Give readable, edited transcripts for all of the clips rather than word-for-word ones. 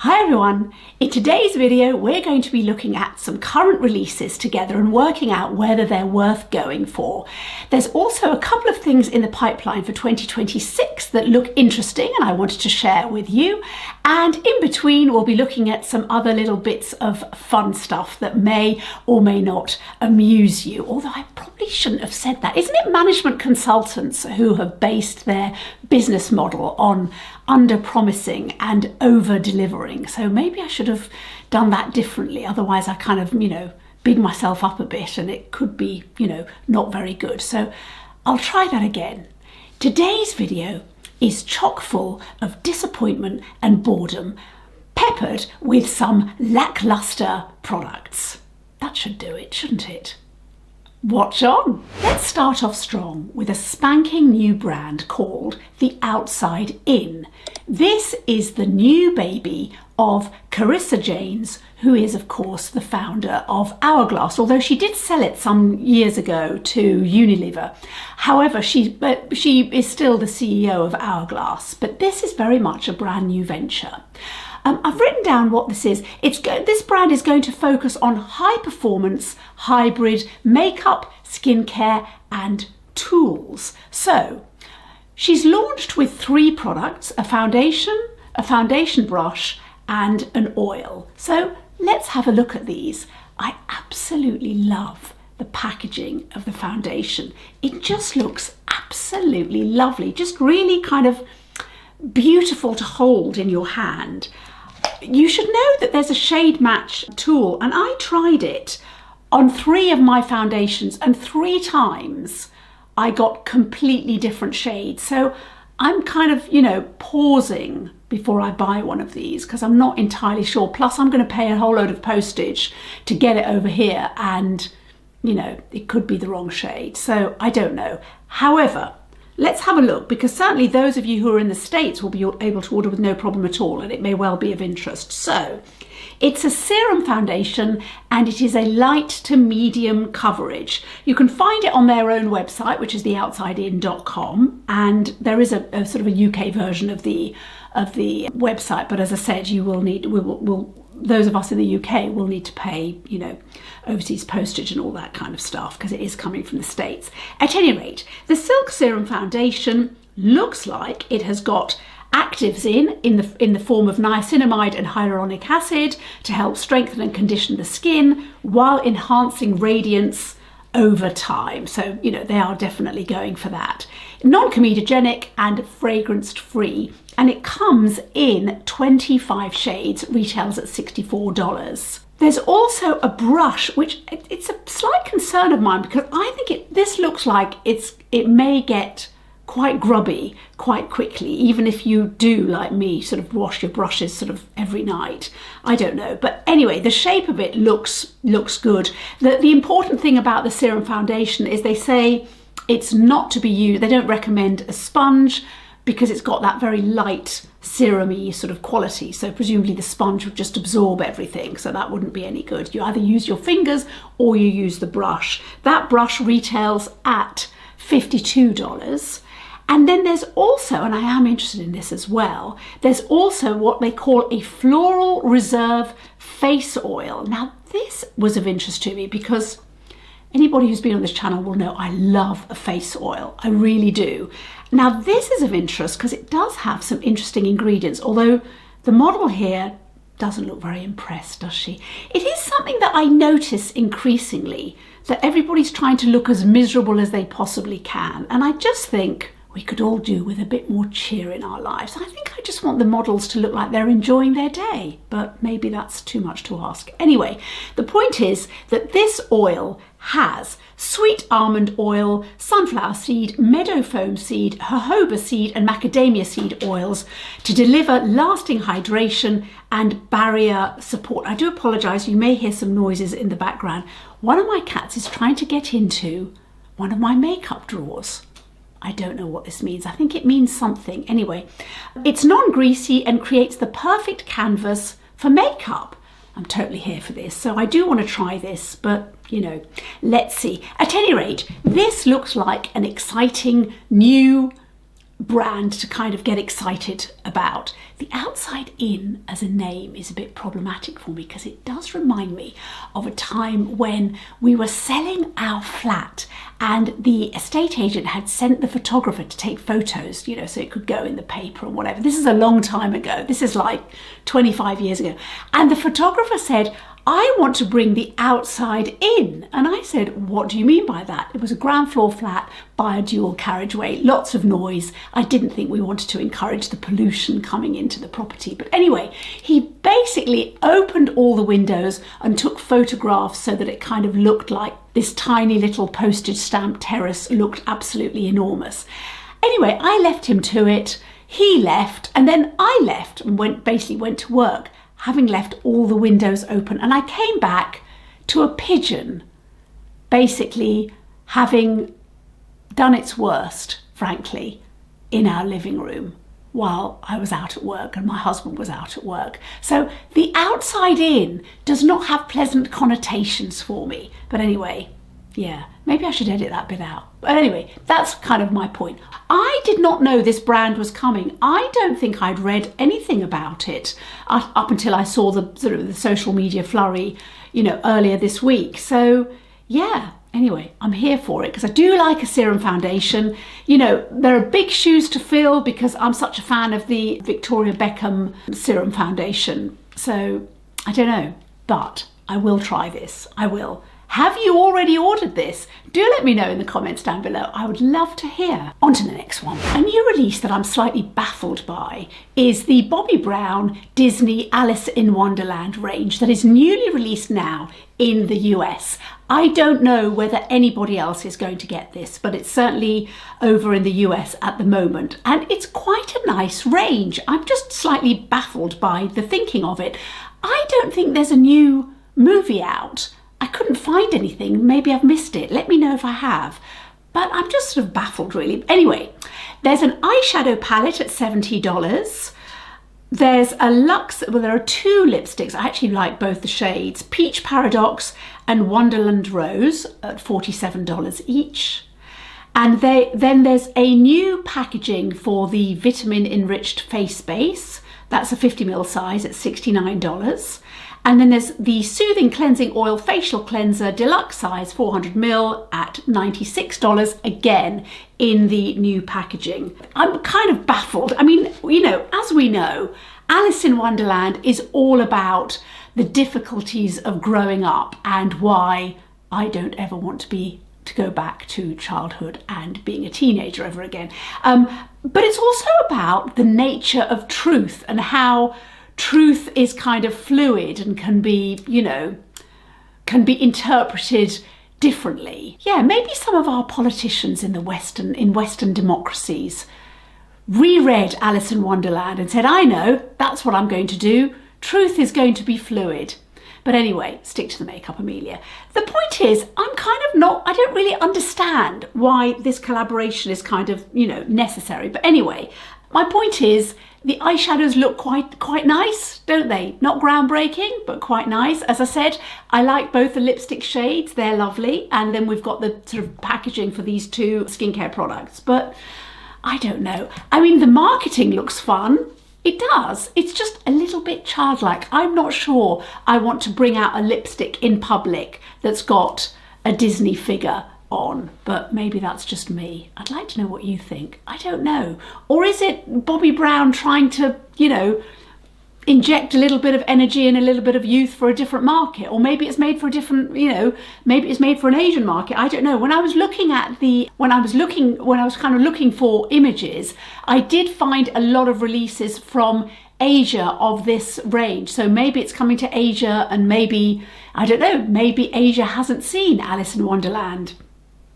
Hi everyone! In today's video we're going to be looking at some current releases together and working out whether they're worth going for. There's also a couple of things in the pipeline for 2026 that look interesting and I wanted to share with you, and in between we'll be looking at some other little bits of fun stuff that may or may not amuse you, although I probably shouldn't have said that. Isn't it management consultants who have based their business model on under-promising and over-delivering? So maybe I should have done that differently, otherwise I kind of, big myself up a bit and it could be, not very good. So I'll try that again. Today's video is chock full of disappointment and boredom, peppered with some lackluster products. That should do it, shouldn't it? Watch on! Let's start off strong with a spanking new brand called The Outside In. This is the new baby of Carissa Janes, who is of course the founder of Hourglass, although she did sell it some years ago to Unilever. However, she is still the CEO of Hourglass, but this is very much a brand new venture. I've written down what this is. This brand is going to focus on high performance, hybrid makeup, skincare and tools. So she's launched with 3 products, a foundation brush and an oil. So let's have a look at these. I absolutely love the packaging of the foundation. It just looks absolutely lovely, just really kind of beautiful to hold in your hand. You should know that there's a shade match tool, and I tried it on 3 of my foundations and 3 times I got completely different shades. So I'm kind of, pausing before I buy one of these because I'm not entirely sure. Plus I'm going to pay a whole load of postage to get it over here and, it could be the wrong shade. So I don't know. However, let's have a look, because certainly those of you who are in the States will be able to order with no problem at all, and it may well be of interest. So it's a serum foundation and it is a light to medium coverage. You can find it on their own website, which is theoutsidein.com, and there is a sort of a UK version of the website, but as I said, you will need, those of us in the UK will need to pay, overseas postage and all that kind of stuff because it is coming from the States. At any rate, the Silk Serum Foundation looks like it has got actives in the form of niacinamide and hyaluronic acid to help strengthen and condition the skin while enhancing radiance over time. So, they are definitely going for that. Non-comedogenic and fragrance-free. And it comes in 25 shades, retails at $64. There's also a brush, which it's a slight concern of mine because I think this looks like it may get quite grubby quite quickly, even if you do, like me, sort of wash your brushes sort of every night. I don't know, but anyway, the shape of it looks good. The important thing about the serum foundation is they say it's not to be used. They don't recommend a sponge because it's got that very light serum-y sort of quality. So presumably the sponge would just absorb everything, so that wouldn't be any good. You either use your fingers or you use the brush. That brush retails at $52. And then there's also, and I am interested in this as well, there's also what they call a Floral Reserve face oil. Now this was of interest to me because anybody who's been on this channel will know I love a face oil. I really do. Now this is of interest because it does have some interesting ingredients, although the model here doesn't look very impressed, does she? It is something that I notice increasingly, that everybody's trying to look as miserable as they possibly can. And I just think we could all do with a bit more cheer in our lives. I think I just want the models to look like they're enjoying their day, but maybe that's too much to ask. Anyway, the point is that this oil has sweet almond oil, sunflower seed, meadow foam seed, jojoba seed and macadamia seed oils to deliver lasting hydration and barrier support. I do apologise, you may hear some noises in the background. One of my cats is trying to get into one of my makeup drawers. I don't know what this means. I think it means something. Anyway, it's non-greasy and creates the perfect canvas for makeup. I'm totally here for this. So I do want to try this, but let's see. At any rate, this looks like an exciting new brand to kind of get excited about. The Outside In as a name is a bit problematic for me because it does remind me of a time when we were selling our flat and the estate agent had sent the photographer to take photos, you know, so it could go in the paper and whatever. This is a long time ago. This is like 25 years ago. And the photographer said, I want to bring the outside in. And I said, what do you mean by that? It was a ground floor flat by a dual carriageway, lots of noise. I didn't think we wanted to encourage the pollution coming into the property. But anyway, he basically opened all the windows and took photographs so that it kind of looked like this tiny little postage stamp terrace looked absolutely enormous. Anyway, I left him to it. He left, and then I left and basically went to work, having left all the windows open. And I came back to a pigeon basically having done its worst, frankly, in our living room while I was out at work and my husband was out at work. So the outside in does not have pleasant connotations for me. But anyway, yeah, maybe I should edit that bit out. But anyway, that's kind of my point. I did not know this brand was coming. I don't think I'd read anything about it up until I saw the sort of the social media flurry, you know, earlier this week. So yeah, anyway, I'm here for it because I do like a serum foundation. You know, there are big shoes to fill because I'm such a fan of the Victoria Beckham serum foundation. So I don't know, but I will try this. I will. Have you already ordered this? Do let me know in the comments down below. I would love to hear. On to the next one. A new release that I'm slightly baffled by is the Bobbi Brown Disney Alice in Wonderland range that is newly released now in the US. I don't know whether anybody else is going to get this, but it's certainly over in the US at the moment. And it's quite a nice range. I'm just slightly baffled by the thinking of it. I don't think there's a new movie out. I couldn't find anything. Maybe I've missed it. Let me know if I have. But I'm just sort of baffled, really. Anyway, there's an eyeshadow palette at $70. There's a luxe, well, there are two lipsticks. I actually like both the shades. Peach Paradox and Wonderland Rose at $47 each. And then there's a new packaging for the Vitamin Enriched Face Base. That's a 50ml size at $69. And then there's the Soothing Cleansing Oil Facial Cleanser Deluxe size 400ml at $96, again in the new packaging. I'm kind of baffled. I mean, you know, as we know, Alice in Wonderland is all about the difficulties of growing up and why I don't ever want to go back to childhood and being a teenager ever again. But it's also about the nature of truth and how truth is kind of fluid and can be, you know, can be interpreted differently. Yeah, maybe some of our politicians in Western democracies reread Alice in Wonderland and said, I know, that's what I'm going to do. Truth is going to be fluid. But anyway, stick to the makeup, Amelia. The point is, I don't really understand why this collaboration is kind of, you know, necessary. But anyway, my point is, the eyeshadows look quite nice, don't they? Not groundbreaking, but quite nice. As I said, I like both the lipstick shades, they're lovely. And then we've got the sort of packaging for these two skincare products. But I don't know. I mean, the marketing looks fun. It does. It's just a little bit childlike. I'm not sure I want to bring out a lipstick in public that's got a Disney figure on, but maybe that's just me. I'd like to know what you think. I don't know. Or is it Bobbi Brown trying to, you know, inject a little bit of energy and a little bit of youth for a different market? Or maybe it's made for a different, you know, maybe it's made for an Asian market. I don't know. When I was kind of looking for images, I did find a lot of releases from Asia of this range. So maybe it's coming to Asia, and maybe, I don't know, maybe Asia hasn't seen Alice in Wonderland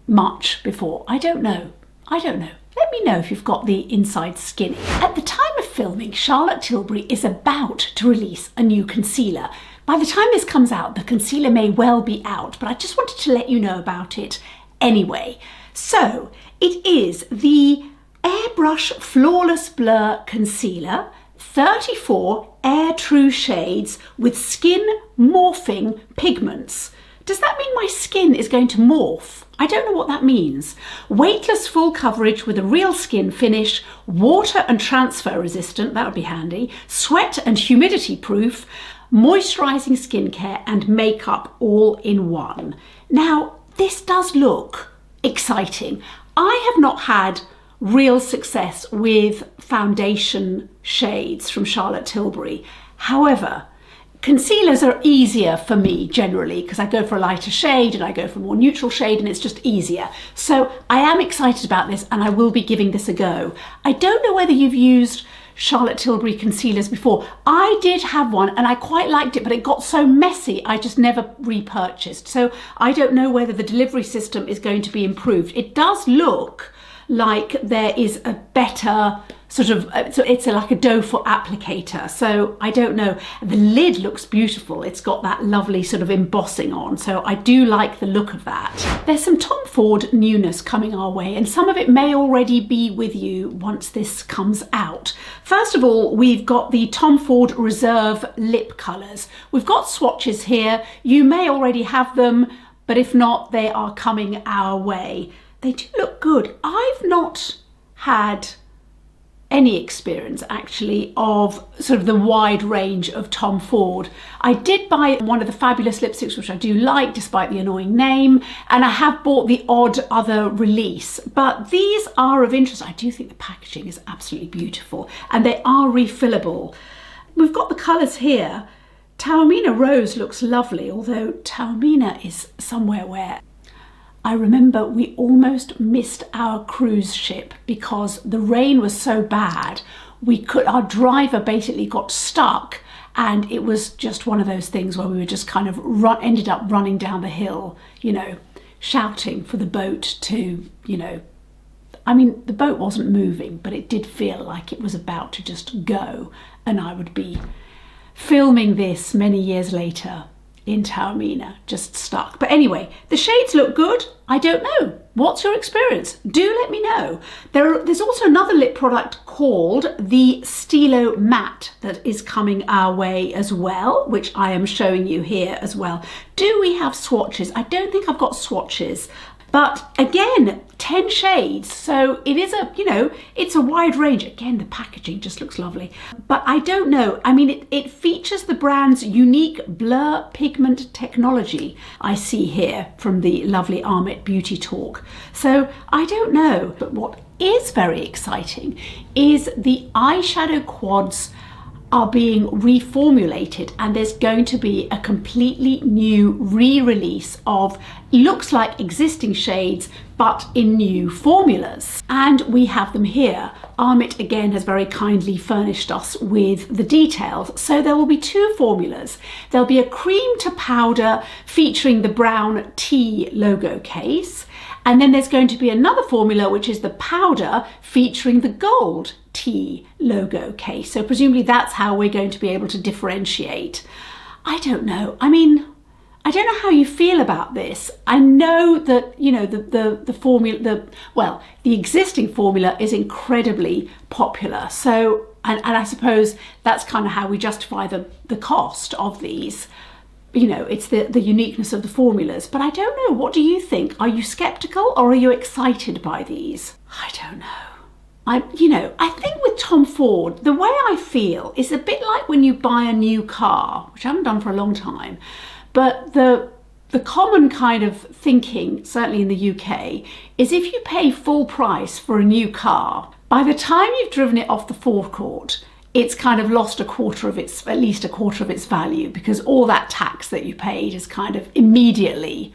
much before. I don't know. Let me know if you've got the inside skinny. At the time of filming, Charlotte Tilbury is about to release a new concealer. By the time this comes out, the concealer may well be out, but I just wanted to let you know about it anyway. So it is the Airbrush Flawless Blur Concealer, 34 Air True shades with skin morphing pigments Does that mean my skin is going to morph? I don't know what that means. Weightless full coverage with a real skin finish, water and transfer resistant, that would be handy, sweat and humidity proof, moisturising skincare and makeup all in one. Now, this does look exciting. I have not had real success with foundation shades from Charlotte Tilbury. However, concealers are easier for me generally because I go for a lighter shade and I go for a more neutral shade and it's just easier. So I am excited about this and I will be giving this a go. I don't know whether you've used Charlotte Tilbury concealers before. I did have one and I quite liked it, but it got so messy I just never repurchased. So I don't know whether the delivery system is going to be improved. It does look like there is a better sort of, so it's like a doe foot applicator. So I don't know. The lid looks beautiful. It's got that lovely sort of embossing on. So I do like the look of that. There's some Tom Ford newness coming our way and some of it may already be with you once this comes out. First of all, we've got the Tom Ford Reserve lip colours. We've got swatches here. You may already have them, but if not, they are coming our way. They do look good. I've not had any experience actually of sort of the wide range of Tom Ford. I did buy one of the fabulous lipsticks, which I do like despite the annoying name, and I have bought the odd other release, but these are of interest. I do think the packaging is absolutely beautiful and they are refillable. We've got the colours here. Taormina Rose looks lovely, although Taormina is somewhere where I remember we almost missed our cruise ship because the rain was so bad. Our driver basically got stuck and it was just one of those things where we were just kind of ended up running down the hill, you know, shouting for the boat to, you know, I mean, the boat wasn't moving, but it did feel like it was about to just go, and I would be filming this many years later in Taormina, just stuck. But anyway, the shades look good. I don't know. What's your experience? Do let me know. There's also another lip product called the Stilo Matte that is coming our way as well, which I am showing you here as well. Do we have swatches? I don't think I've got swatches. But again, 10 shades, so it is a, you know, it's a wide range. Again, the packaging just looks lovely. But I don't know, I mean, it features the brand's unique blur pigment technology I see here from the lovely Armit Beauty Talk. So I don't know, but what is very exciting is the eyeshadow quads are being reformulated and there's going to be a completely new re-release of looks like existing shades but in new formulas, and we have them here. Armit again has very kindly furnished us with the details. So there will be two formulas. There'll be a cream to powder featuring the brown T logo case, and then there's going to be another formula which is the powder featuring the gold T logo case. So presumably that's how we're going to be able to differentiate. I don't know. I mean, I don't know how you feel about this. I know that, you know, the formula, the existing formula is incredibly popular. So, and I suppose that's kind of how we justify the cost of these. You know, it's the uniqueness of the formulas. But I don't know, what do you think? Are you skeptical or are you excited by these? I don't know. I think with Tom Ford, the way I feel is a bit like when you buy a new car, which I haven't done for a long time, but the common kind of thinking, certainly in the UK, is if you pay full price for a new car, by the time you've driven it off the forecourt, it's kind of lost at least a quarter of its value, because all that tax that you paid is kind of immediately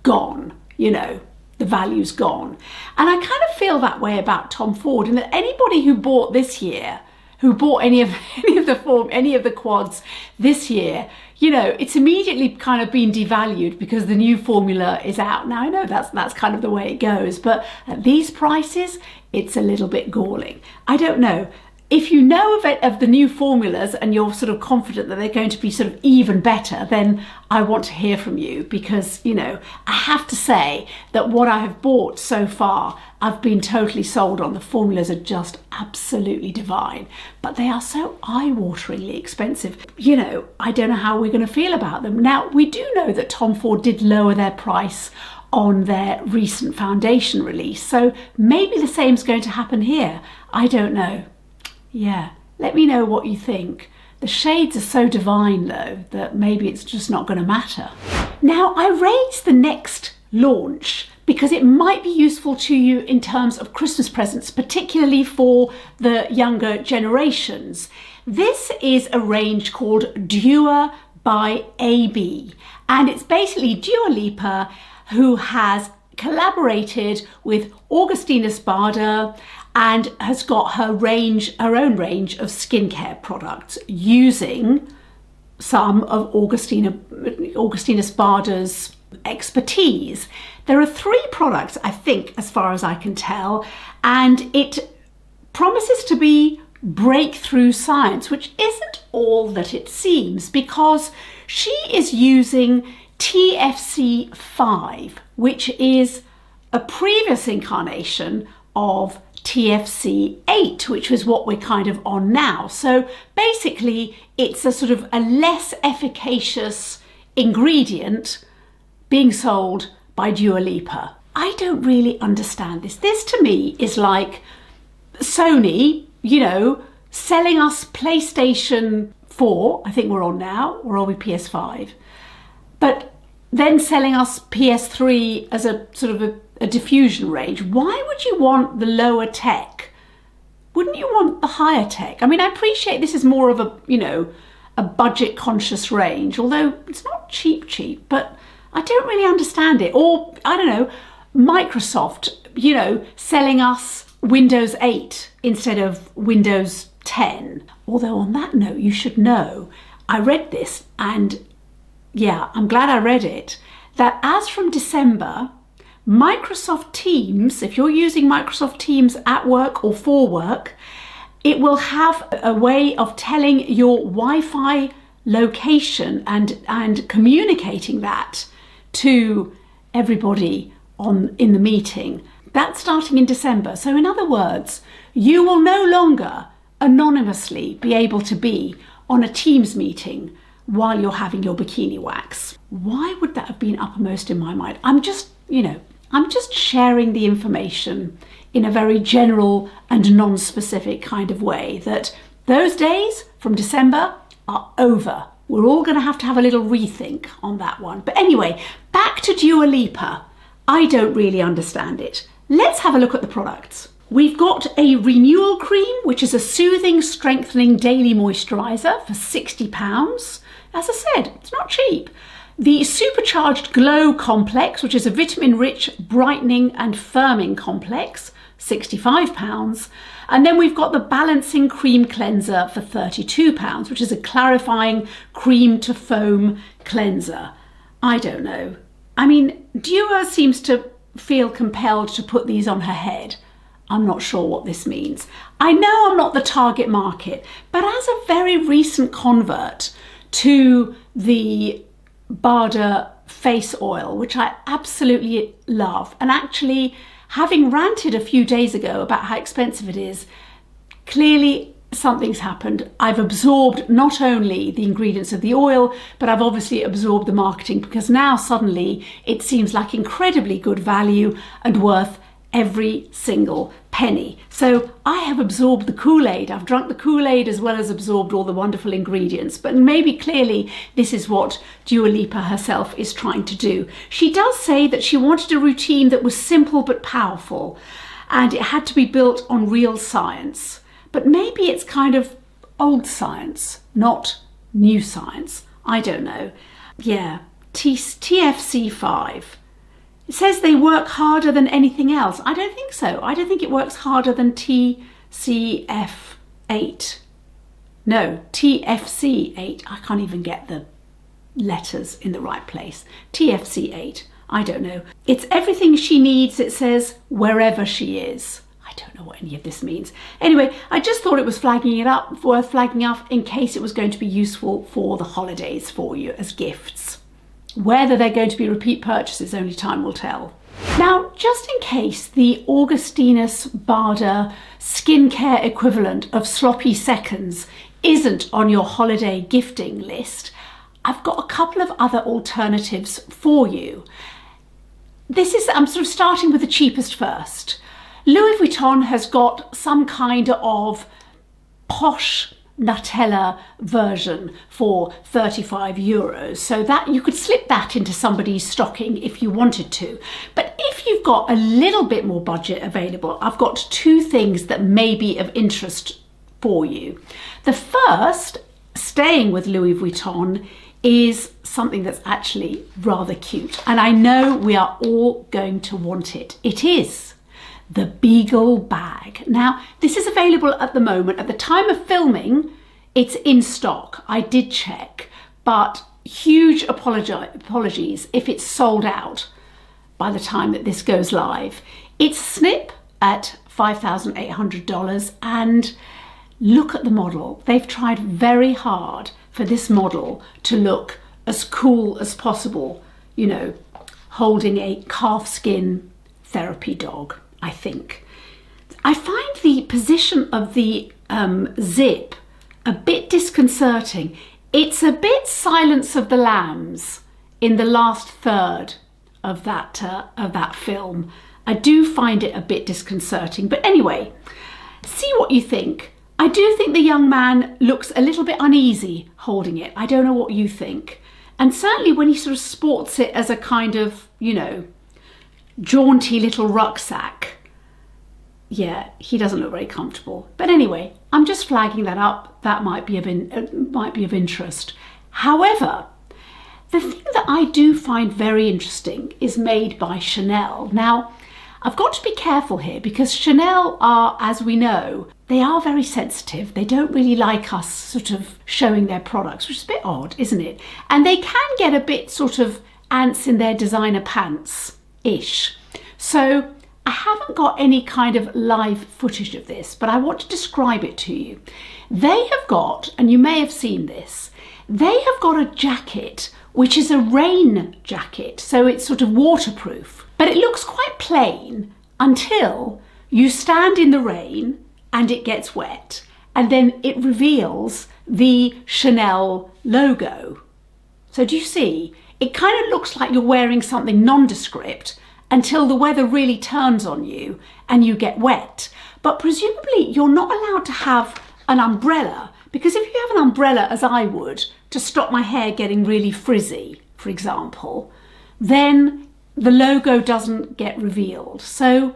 gone, you know. The value's gone. And I kind of feel that way about Tom Ford, and that anybody who bought this year, who bought any of the quads this year, you know, it's immediately kind of been devalued because the new formula is out. Now I know that's kind of the way it goes, but at these prices, it's a little bit galling. I don't know. if you know of the new formulas and you're sort of confident that they're going to be sort of even better, then I want to hear from you, because, you know, I have to say that what I have bought so far, I've been totally sold on. The formulas are just absolutely divine, but they are so eye-wateringly expensive. You know, I don't know how we're going to feel about them. Now, we do know that Tom Ford did lower their price on their recent foundation release, so maybe the same's going to happen here. I don't know. Yeah, let me know what you think. The shades are so divine though that maybe it's just not going to matter. Now, I raised the next launch because it might be useful to you in terms of Christmas presents, particularly for the younger generations. This is a range called Dior by AB, and it's basically Dua Lipa, who has collaborated with Augustina Spada and has got her own range of skincare products using some of Augustina Spada's expertise. There are 3 products, I think, as far as I can tell, and it promises to be breakthrough science, which isn't all that it seems, because she is using TFC 5, which is a previous incarnation of TFC 8, which is what we're kind of on now. So basically it's a sort of a less efficacious ingredient being sold by Dua Lipa. I don't really understand this. This to me is like Sony, you know, selling us PlayStation 4, I think we're on now, or are we PS5? But then selling us PS3 as a sort of a diffusion range. Why would you want the lower tech? Wouldn't you want the higher tech? I mean, I appreciate this is more of a, you know, a budget conscious range, although it's not cheap, but I don't really understand it. Or, I don't know, Microsoft, you know, selling us Windows 8 instead of Windows 10. Although on that note, you should know, I read this, and yeah, I'm glad I read it, that as from December, Microsoft Teams, if you're using Microsoft Teams at work or for work, it will have a way of telling your Wi-Fi location and communicating that to everybody in the meeting. That's starting in December. So in other words, you will no longer anonymously be able to be on a Teams meeting while you're having your bikini wax. Why would that have been uppermost in my mind? I'm just sharing the information in a very general and non-specific kind of way, that those days from December are over. We're all going to have a little rethink on that one. But anyway, back to Dua Lipa. I don't really understand it. Let's have a look at the products. We've got a renewal cream, which is a soothing, strengthening daily moisturizer for £60. As I said, it's not cheap. The Supercharged Glow Complex, which is a vitamin-rich brightening and firming complex, £65. And then we've got the Balancing Cream Cleanser for £32, which is a clarifying cream to foam cleanser. I don't know. I mean, Dua seems to feel compelled to put these on her head. I'm not sure what this means. I know I'm not the target market, but as a very recent convert to the Bada face oil, which I absolutely love, and actually having ranted a few days ago about how expensive it is, clearly something's happened. I've absorbed not only the ingredients of the oil, but I've obviously absorbed the marketing, because now suddenly it seems like incredibly good value and worth every single penny. So I have absorbed the Kool-Aid. I've drunk the Kool-Aid as well as absorbed all the wonderful ingredients. But maybe clearly this is what Dua Lipa herself is trying to do. She does say that she wanted a routine that was simple but powerful, and it had to be built on real science. But maybe it's kind of old science, not new science. I don't know. Yeah, TFC 5. It says they work harder than anything else. I don't think so. I don't think it works harder than TCF 8. No, TFC 8. I can't even get the letters in the right place. TFC 8. I don't know. It's everything she needs, it says, wherever she is. I don't know what any of this means. Anyway, I just thought it was worth flagging up in case it was going to be useful for the holidays for you as gifts. Whether they're going to be repeat purchases, only time will tell. Now, just in case the Augustinus Bader skincare equivalent of sloppy seconds isn't on your holiday gifting list, I've got a couple of other alternatives for you. I'm sort of starting with the cheapest first. Louis Vuitton has got some kind of posh Nutella version for €35, so that you could slip that into somebody's stocking if you wanted to. But if you've got a little bit more budget available, I've got two things that may be of interest for you. The first, staying with Louis Vuitton, is something that's actually rather cute, and I know we are all going to want it. It is the Beagle bag. Now, this is available at the moment. At the time of filming, it's in stock. I did check, but huge apologies if it's sold out by the time that this goes live. It's snip at $5,800, and look at the model. They've tried very hard for this model to look as cool as possible, you know, holding a calfskin therapy dog, I think. I find the position of the zip a bit disconcerting. It's a bit Silence of the Lambs in the last third of that film. I do find it a bit disconcerting, but anyway, see what you think. I do think the young man looks a little bit uneasy holding it. I don't know what you think. And certainly when he sort of sports it as a kind of, you know, jaunty little rucksack, yeah, he doesn't look very comfortable. But anyway, I'm just flagging that up. That might be of interest. However, the thing that I do find very interesting is made by Chanel. Now, I've got to be careful here because Chanel are, as we know, they are very sensitive. They don't really like us sort of showing their products, which is a bit odd, isn't it? And they can get a bit sort of ants in their designer pants-ish. So I haven't got any kind of live footage of this, but I want to describe it to you. They have got, and you may have seen this, they have got a jacket which is a rain jacket, so it's sort of waterproof, but it looks quite plain until you stand in the rain and it gets wet, and then it reveals the Chanel logo. So do you see? It kind of looks like you're wearing something nondescript until the weather really turns on you and you get wet. But presumably you're not allowed to have an umbrella, because if you have an umbrella, as I would, to stop my hair getting really frizzy, for example, then the logo doesn't get revealed. So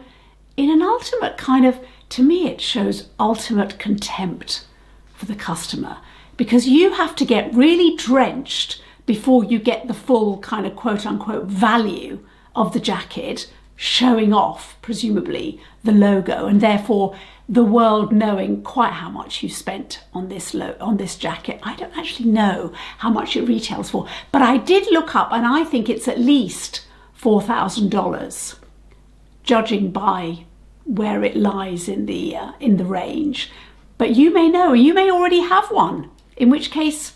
in an ultimate kind of, to me, it shows ultimate contempt for the customer, because you have to get really drenched before you get the full kind of quote unquote value of the jacket, showing off presumably the logo, and therefore the world knowing quite how much you spent on this jacket. I don't actually know how much it retails for, but I did look up and I think it's at least $4,000, judging by where it lies in the range. But you may know, you may already have one, in which case,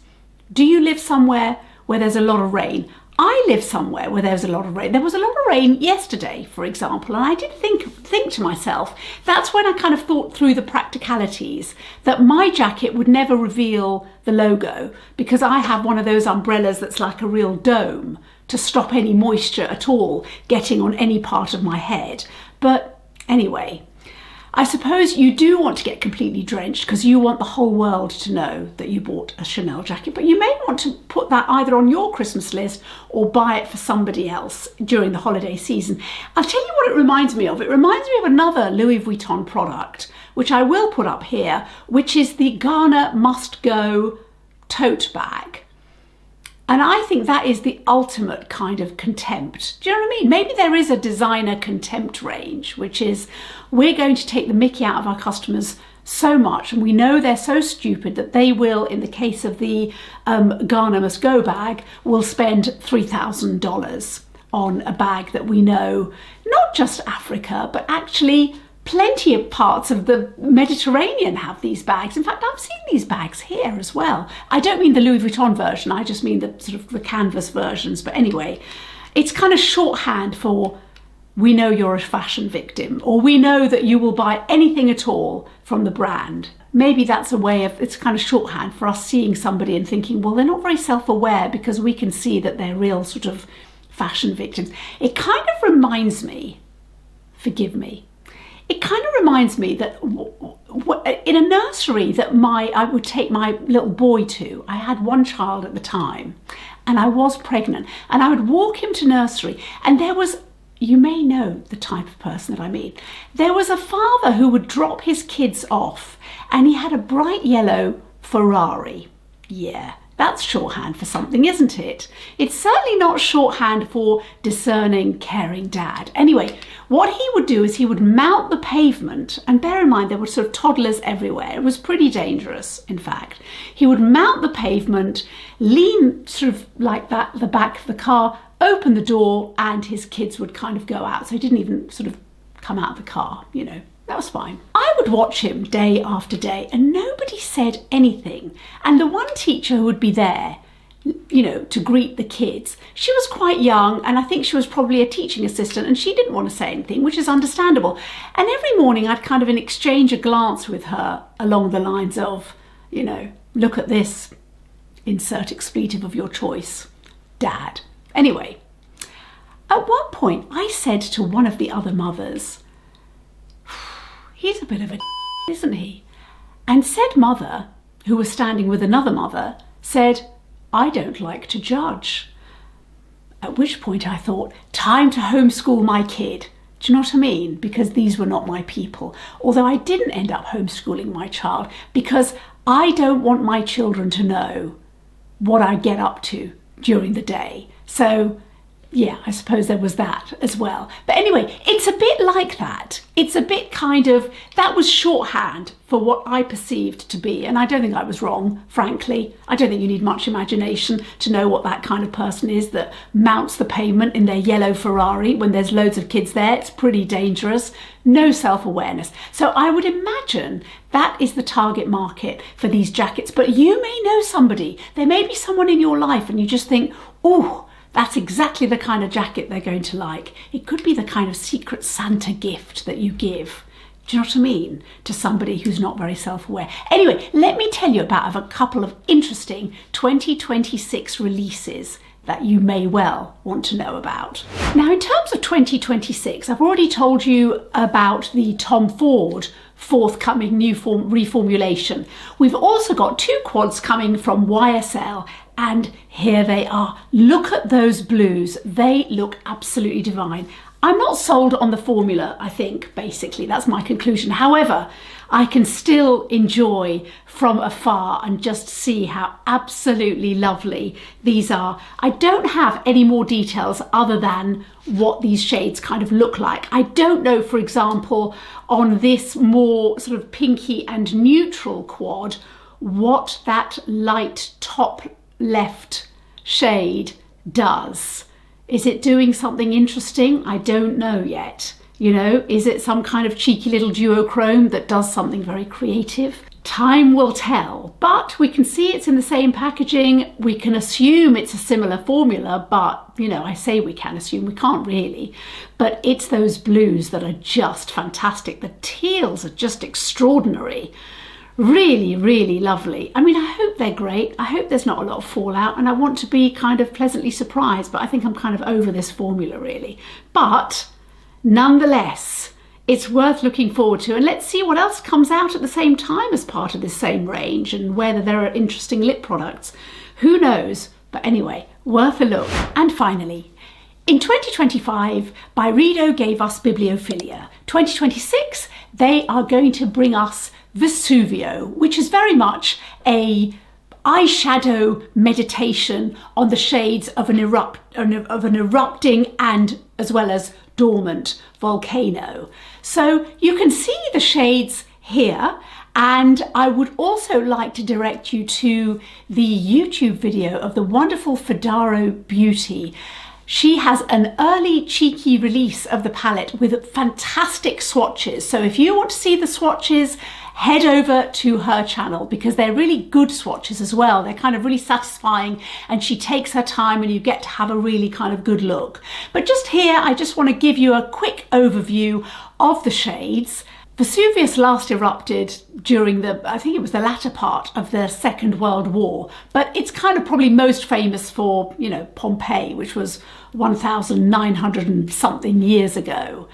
do you live somewhere where there's a lot of rain? I live somewhere where there's a lot of rain. There was a lot of rain yesterday, for example, and I did think to myself, that's when I kind of thought through the practicalities, that my jacket would never reveal the logo because I have one of those umbrellas that's like a real dome to stop any moisture at all getting on any part of my head. But anyway, I suppose you do want to get completely drenched because you want the whole world to know that you bought a Chanel jacket, but you may want to put that either on your Christmas list or buy it for somebody else during the holiday season. I'll tell you what it reminds me of. It reminds me of another Louis Vuitton product, which I will put up here, which is the Ghana Must Go tote bag. And I think that is the ultimate kind of contempt. Do you know what I mean? Maybe there is a designer contempt range, which is we're going to take the mickey out of our customers so much, and we know they're so stupid that they will, in the case of the Ghana Must Go bag, will spend $3,000 on a bag that we know, not just Africa, but actually plenty of parts of the Mediterranean have these bags. In fact, I've seen these bags here as well. I don't mean the Louis Vuitton version, I just mean the sort of the canvas versions. But anyway, it's kind of shorthand for we know you're a fashion victim, or we know that you will buy anything at all from the brand. Maybe that's a way of, it's kind of shorthand for us seeing somebody and thinking, well, they're not very self-aware, because we can see that they're real sort of fashion victims. It kind of reminds me, forgive me, it kind of reminds me that in a nursery that I would take my little boy to, I had one child at the time and I was pregnant, and I would walk him to nursery, and there was, you may know the type of person that I mean. There was a father who would drop his kids off and he had a bright yellow Ferrari. Yeah, that's shorthand for something, isn't it? It's certainly not shorthand for discerning, caring dad. Anyway, what he would do is he would mount the pavement, and bear in mind there were sort of toddlers everywhere. It was pretty dangerous, in fact. He would mount the pavement, lean sort of like that, the back of the car, open the door, and his kids would kind of go out. So he didn't even sort of come out of the car, you know, that was fine. I would watch him day after day and nobody said anything. And the one teacher who would be there, you know, to greet the kids, she was quite young, and I think she was probably a teaching assistant, and she didn't want to say anything, which is understandable. And every morning I'd kind of exchange a glance with her along the lines of, you know, look at this, insert expletive of your choice, Dad. Anyway, at one point I said to one of the other mothers, he's a bit of a isn't he? And said mother, who was standing with another mother, said, I don't like to judge. At which point I thought, time to homeschool my kid. Do you know what I mean? Because these were not my people. Although I didn't end up homeschooling my child, because I don't want my children to know what I get up to during the day. So yeah, I suppose there was that as well. But anyway, it's a bit like that. It's a bit kind of, that was shorthand for what I perceived to be. And I don't think I was wrong, frankly. I don't think you need much imagination to know what that kind of person is that mounts the pavement in their yellow Ferrari when there's loads of kids there. It's pretty dangerous. No self-awareness. So I would imagine that is the target market for these jackets. But you may know somebody. There may be someone in your life and you just think, oh, that's exactly the kind of jacket they're going to like. It could be the kind of secret Santa gift that you give, do you know what I mean, to somebody who's not very self-aware. Anyway, let me tell you about a couple of interesting 2026 releases that you may well want to know about. Now, in terms of 2026, I've already told you about the Tom Ford forthcoming new reformulation. We've also got 2 quads coming from YSL, and here they are. Look at those blues. They look absolutely divine. I'm not sold on the formula, I think, basically. That's my conclusion. However, I can still enjoy from afar and just see how absolutely lovely these are. I don't have any more details other than what these shades kind of look like. I don't know, for example, on this more sort of pinky and neutral quad, what that light top left shade does. Is it doing something interesting? I don't know yet. You know, is it some kind of cheeky little duochrome that does something very creative? Time will tell, but we can see it's in the same packaging. We can assume it's a similar formula, but you know, I say we can assume, we can't really. But it's those blues that are just fantastic. The teals are just extraordinary. Really, really lovely. I mean, I hope they're great. I hope there's not a lot of fallout, and I want to be kind of pleasantly surprised, but I think I'm kind of over this formula really. But nonetheless, it's worth looking forward to, and let's see what else comes out at the same time as part of this same range, and whether there are interesting lip products. Who knows? But anyway, worth a look. And finally, in 2025, Byredo gave us Bibliophilia. 2026, they are going to bring us Vesuvio, which is very much a eyeshadow meditation on the shades of an erupting and as well as dormant volcano. So you can see the shades here, and I would also like to direct you to the YouTube video of the wonderful Fedaro Beauty. She has an early cheeky release of the palette with fantastic swatches. So if you want to see the swatches, head over to her channel because they're really good swatches as well. They're kind of really satisfying and she takes her time and you get to have a really kind of good look. But just here, I just want to give you a quick overview of the shades. Vesuvius last erupted during I think it was the latter part of the Second World War, but it's kind of probably most famous for, you know, Pompeii, which was 1,900 and something years ago.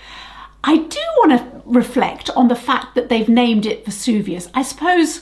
I do want to reflect on the fact that they've named it Vesuvius. I suppose,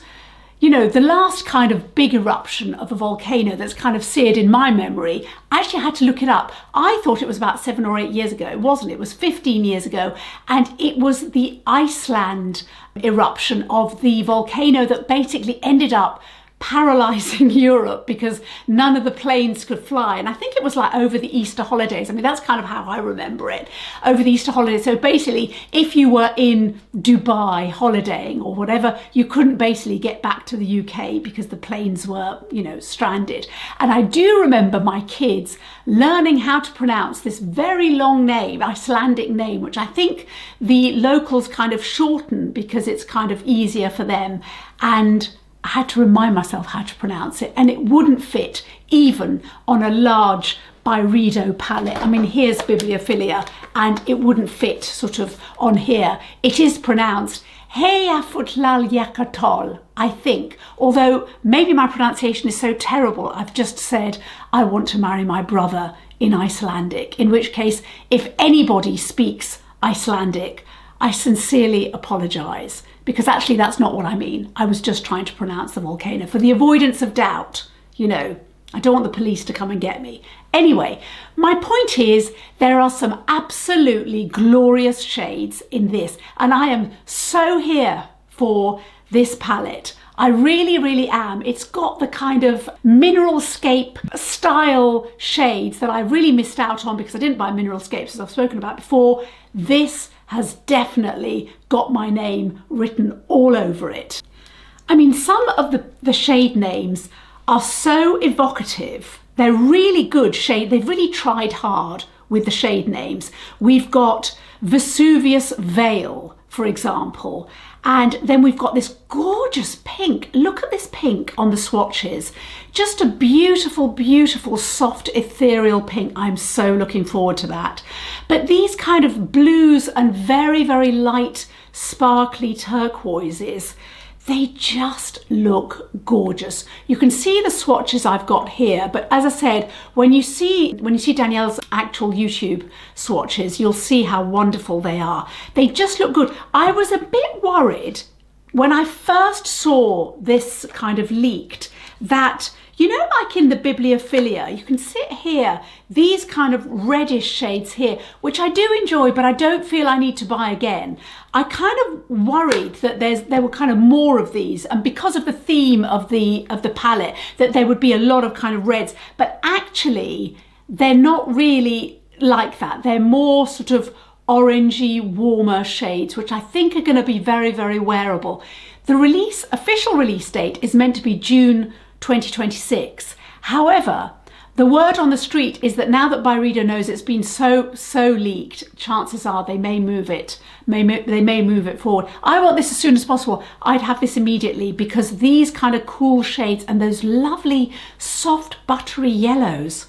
you know, the last kind of big eruption of a volcano that's kind of seared in my memory, I actually had to look it up. I thought it was about 7 or 8 years ago. It wasn't, it was 15 years ago. And it was the Iceland eruption of the volcano that basically ended up paralysing Europe because none of the planes could fly. And I think it was like over the Easter holidays. I mean, that's kind of how I remember it, over the Easter holidays. So basically, if you were in Dubai holidaying or whatever, you couldn't basically get back to the UK because the planes were, you know, stranded. And I do remember my kids learning how to pronounce this very long name, Icelandic name, which I think the locals kind of shorten because it's kind of easier for them. And I had to remind myself how to pronounce it, and it wouldn't fit even on a large Byredo palette. I mean, here's Bibliophilia, and it wouldn't fit sort of on here. It is pronounced Heyafutlal, I think, although maybe my pronunciation is so terrible, I've just said I want to marry my brother in Icelandic, in which case, if anybody speaks Icelandic, I sincerely apologise, because actually that's not what I mean. I was just trying to pronounce the volcano for the avoidance of doubt. You know, I don't want the police to come and get me. Anyway, my point is there are some absolutely glorious shades in this, and I am so here for this palette. I really, really am. It's got the kind of mineralscape style shades that I really missed out on because I didn't buy mineralscapes, as I've spoken about before. This has definitely got my name written all over it. I mean, some of the shade names are so evocative. They're really good shade. They've really tried hard with the shade names. We've got Vesuvius Veil, for example, and then we've got this gorgeous pink. Look at this pink on the swatches. Just a beautiful, beautiful, soft, ethereal pink. I'm so looking forward to that. But these kind of blues and very, very light, sparkly turquoises, they just look gorgeous. You can see the swatches I've got here, but as I said, when you see Danielle's actual YouTube swatches, you'll see how wonderful they are. They just look good. I was a bit worried when I first saw this kind of leaked that, you know, like in the Bibliophilia, you can see it here, these kind of reddish shades here, which I do enjoy, but I don't feel I need to buy again. I kind of worried that there were kind of more of these, and because of the theme of the palette, that there would be a lot of kind of reds, but actually they're not really like that. They're more sort of orangey, warmer shades, which I think are going to be very, very wearable. The official release date is meant to be June 2026. However, the word on the street is that now that Byredo knows it's been so leaked, chances are they may move it. They may move it forward. I want this as soon as possible. I'd have this immediately because these kind of cool shades and those lovely soft buttery yellows,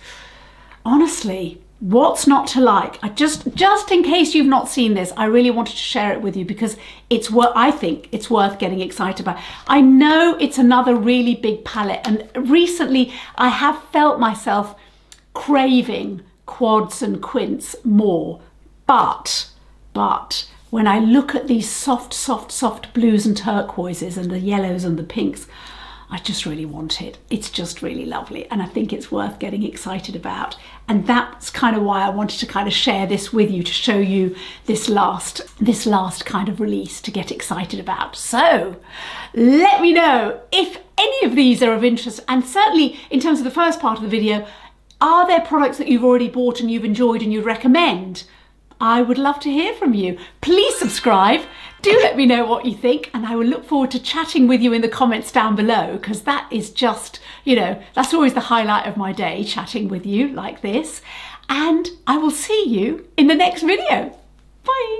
honestly, what's not to like? Just in case you've not seen this, I really wanted to share it with you because I think it's worth getting excited about. I know it's another really big palette, and recently I have felt myself craving quads and quints more, but when I look at these soft blues and turquoises and the yellows and the pinks, I just really want it. It's just really lovely, and I think it's worth getting excited about. And that's kind of why I wanted to kind of share this with you, to show you this last kind of release to get excited about. So let me know if any of these are of interest, and certainly in terms of the first part of the video, are there products that you've already bought and you've enjoyed and you'd recommend? I would love to hear from you. Please subscribe. Do let me know what you think, and I will look forward to chatting with you in the comments down below, because that is just, you know, that's always the highlight of my day, chatting with you like this. And I will see you in the next video. Bye.